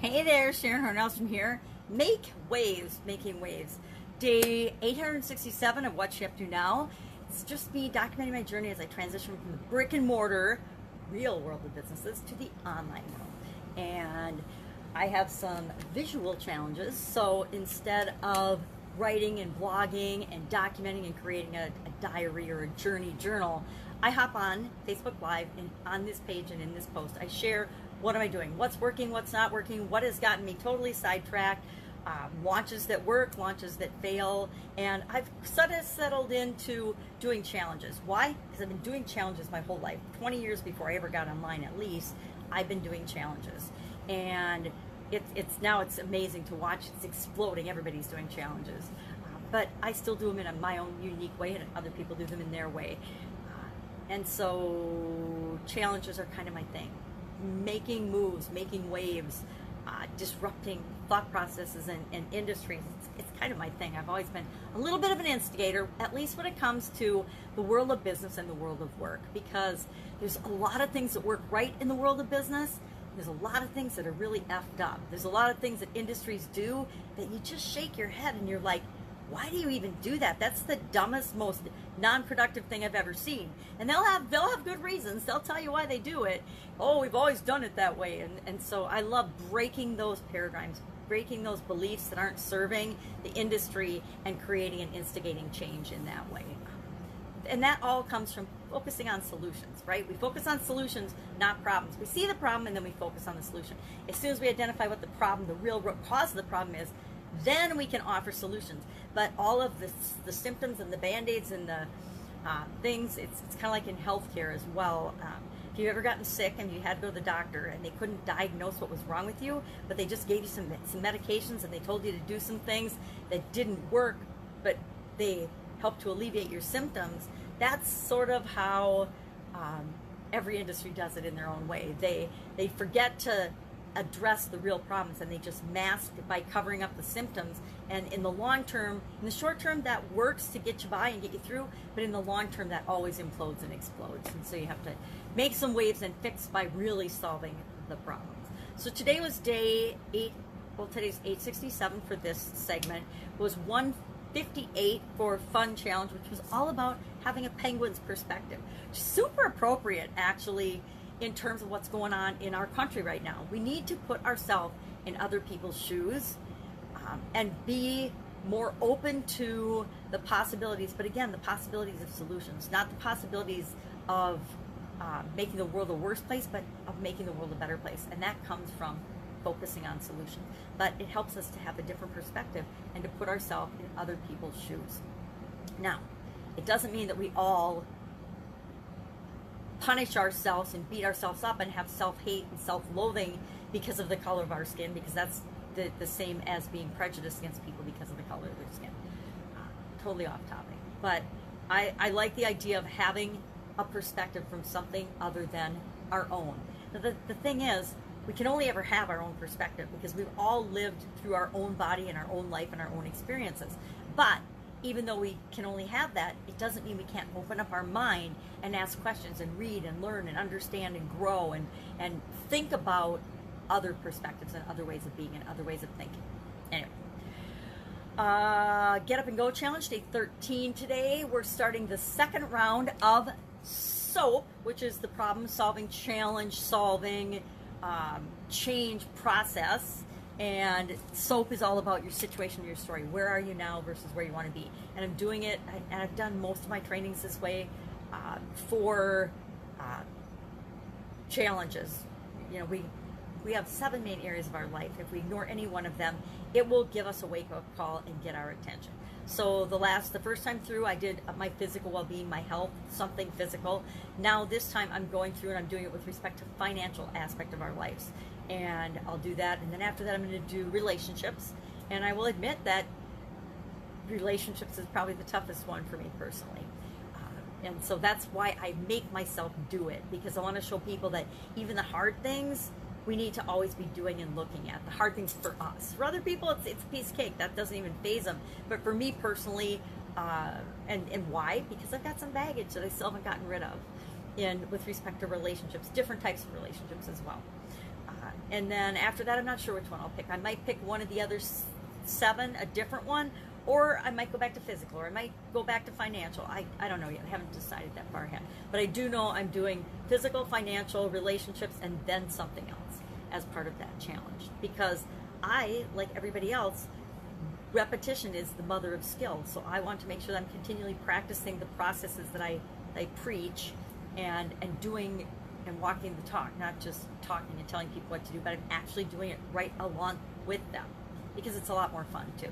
Hey there, Sharon Horne-Ellstrom here. Make waves, making waves. Day 867 of What's She Up To Now. It's just me documenting my journey as I transition from the brick and mortar, real world of businesses to the online world. And I have some visual challenges. So instead of writing and blogging and documenting and creating a diary or a journey journal, I hop on Facebook Live, and on this page and in this post, I share what am I doing, what's working, what's not working, what has gotten me totally sidetracked, launches that work, launches that fail, and I've sort of settled into doing challenges. Why? Because I've been doing challenges my whole life. 20 years before I ever got online, at least, I've been doing challenges. And it's now amazing to watch. It's exploding. Everybody's doing challenges. But I still do them in my own unique way, and other people do them in their way. And so challenges are kind of my thing. Making moves, making waves, disrupting thought processes and industries. It's kind of my thing. I've always been a little bit of an instigator, at least when it comes to the world of business and the world of work, because there's a lot of things that work right in the world of business. There's a lot of things that are really effed up. There's a lot of things that industries do that you just shake your head and you're like, why do you even do that? That's the dumbest, most non-productive thing I've ever seen. And they'll have good reasons. They'll tell you why they do it. Oh, we've always done it that way. And so I love breaking those paradigms, breaking those beliefs that aren't serving the industry and creating and instigating change in that way. And that all comes from focusing on solutions, right? We focus on solutions, not problems. We see the problem and then we focus on the solution. As soon as we identify what the problem, the real root cause of the problem is, then we can offer solutions. But all of the symptoms and the band-aids and the things, it's kind of like in healthcare as well. If you've ever gotten sick and you had to go to the doctor and they couldn't diagnose what was wrong with you, but they just gave you some medications and they told you to do some things that didn't work, but they helped to alleviate your symptoms, that's sort of how every industry does it in their own way. They forget to address the real problems and they just mask it by covering up the symptoms. And in the long term, in the short term, that works to get you by and get you through, but in the long term, that always implodes and explodes. And so you have to make some waves and fix by really solving the problems. So today was day 8, well, today's 867 for this segment, was 158 for Fun Challenge, which was all about having a penguin's perspective. Super appropriate, actually, in terms of what's going on in our country right now. We need to put ourselves in other people's shoes and be more open to the possibilities, but again, the possibilities of solutions, not the possibilities of making the world a worse place, but of making the world a better place. And that comes from focusing on solutions. But it helps us to have a different perspective and to put ourselves in other people's shoes. Now, it doesn't mean that we all punish ourselves and beat ourselves up and have self-hate and self-loathing because of the color of our skin, because that's the same as being prejudiced against people because of the color of their skin. Totally off topic. But I like the idea of having a perspective from something other than our own. The thing is, we can only ever have our own perspective because we've all lived through our own body and our own life and our own experiences. But even though we can only have that, it doesn't mean we can't open up our mind and ask questions and read and learn and understand and grow and think about other perspectives and other ways of being and other ways of thinking. Anyway, Get Up and Go Challenge, day 13 today. We're starting the second round of SOAP, which is the problem-solving, challenge-solving, change process. And SOAP is all about your situation, your story. Where are you now versus where you want to be? And I'm doing it, and I've done most of my trainings this way for challenges. You know, we have 7 main areas of our life. If we ignore any one of them, it will give us a wake-up call and get our attention. So the first time through, I did my physical well-being, my health, something physical. Now this time I'm going through and I'm doing it with respect to financial aspect of our lives. And I'll do that, and then after that I'm going to do relationships. And I will admit that relationships is probably the toughest one for me personally. And so that's why I make myself do it, because I want to show people that even the hard things we need to always be doing and looking at. The hard things for us. For other people, it's a piece of cake. That doesn't even faze them. But for me personally, and why? Because I've got some baggage that I still haven't gotten rid of with respect to relationships, different types of relationships as well. And then after that, I'm not sure which one I'll pick. I might pick one of the other 7, a different one, or I might go back to physical, or I might go back to financial. I don't know yet. I haven't decided that far ahead. But I do know I'm doing physical, financial, relationships, and then something else as part of that challenge. Because I, like everybody else, repetition is the mother of skill. So I want to make sure that I'm continually practicing the processes that I preach and doing and walking the talk, not just talking and telling people what to do, but I'm actually doing it right along with them, because it's a lot more fun too.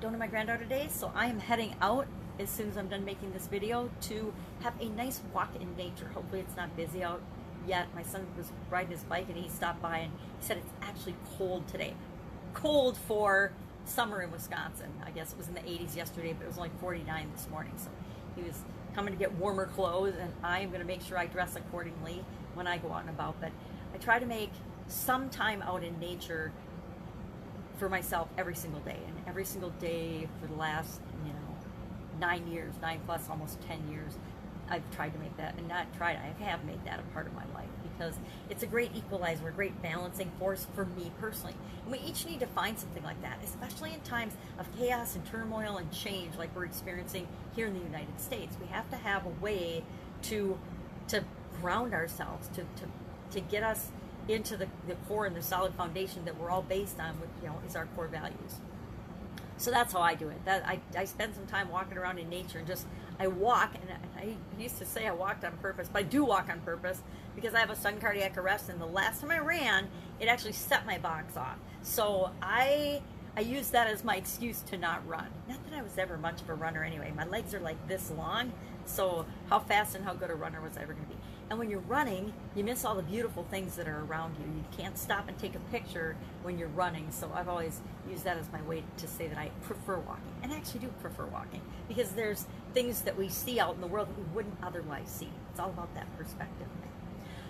Don't know my granddaughter today, so I am heading out as soon as I'm done making this video to have a nice walk in nature. Hopefully it's not busy out yet. My son was riding his bike and he stopped by and he said it's actually cold today. Cold for summer in Wisconsin. I guess it was in the 80s yesterday, but it was only 49 this morning, so he was coming to get warmer clothes, and I am going to make sure I dress accordingly when I go out and about. But I try to make some time out in nature for myself every single day, and every single day for the last 9 years, 9 plus almost 10 years, I've tried to make that, and not tried, I have made that a part of my life, because it's a great equalizer, a great balancing force for me personally. And we each need to find something like that, especially in times of chaos and turmoil and change like we're experiencing here in the United States. We have to have a way to ground ourselves, to get us into the core and the solid foundation that we're all based on, which is our core values. So that's how I do it. I spend some time walking around in nature, and just I walk, and I used to say I walked on purpose, but I do walk on purpose because I have a sudden cardiac arrest, and the last time I ran, it actually set my box off. So I use that as my excuse to not run. Not that I was ever much of a runner anyway. My legs are like this long, so how fast and how good a runner was I ever going to be? And when you're running, you miss all the beautiful things that are around you. You can't stop and take a picture when you're running. So I've always used that as my way to say that I prefer walking. And I actually do prefer walking, because there's things that we see out in the world that we wouldn't otherwise see. It's all about that perspective.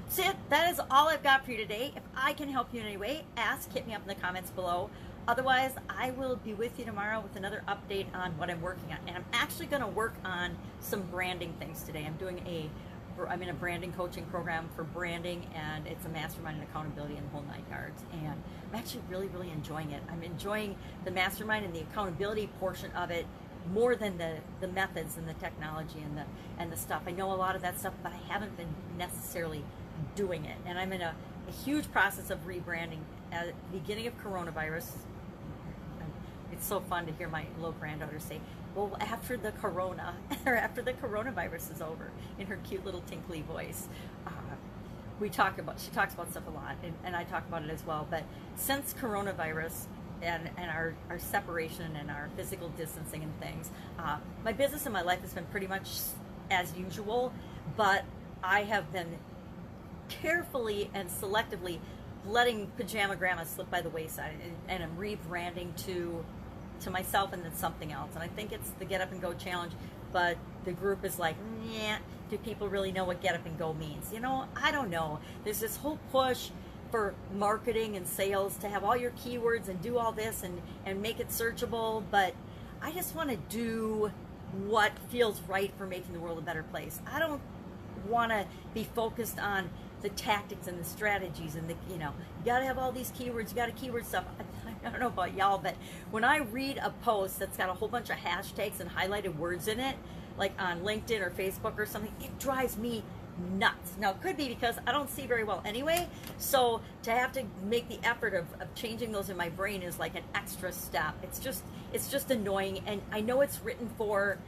That's it. That is all I've got for you today. If I can help you in any way, ask, hit me up in the comments below. Otherwise, I will be with you tomorrow with another update on what I'm working on. And I'm actually going to work on some branding things today. I'm in a branding coaching program for branding, and it's a mastermind and accountability in the whole 9 yards. And I'm actually really, really enjoying it. I'm enjoying the mastermind and the accountability portion of it more than the methods and the technology and the stuff. I know a lot of that stuff, but I haven't been necessarily doing it. And I'm in a huge process of rebranding at the beginning of coronavirus. It's so fun to hear my little granddaughter say, well, after the corona, or after the coronavirus is over, in her cute little tinkly voice. She talks about stuff a lot, and I talk about it as well. But since coronavirus and our separation and our physical distancing and things, my business and my life has been pretty much as usual, but I have been carefully and selectively letting Pajama Grandma slip by the wayside, and I'm rebranding to myself and then something else. And I think it's the Get Up and Go challenge, but the group is like, yeah, do people really know what Get Up and Go means? I don't know. There's this whole push for marketing and sales to have all your keywords and do all this and make it searchable, but I just want to do what feels right for making the world a better place. I don't want to be focused on the tactics and the strategies and you got to have all these keywords, you got to keyword stuff. I don't know about y'all, but when I read a post that's got a whole bunch of hashtags and highlighted words in it, like on LinkedIn or Facebook or something, it drives me nuts. Now, it could be because I don't see very well anyway, so to have to make the effort of changing those in my brain is like an extra step. It's just annoying, and I know it's written for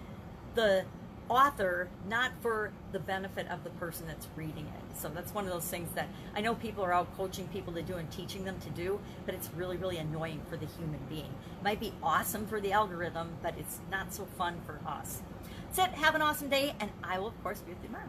the author, not for the benefit of the person that's reading it. So that's one of those things that I know people are out coaching people to do and teaching them to do, but it's really, really annoying for the human being. It might be awesome for the algorithm, but it's not so fun for us. That's it. Have an awesome day, and I will, of course, be with you tomorrow.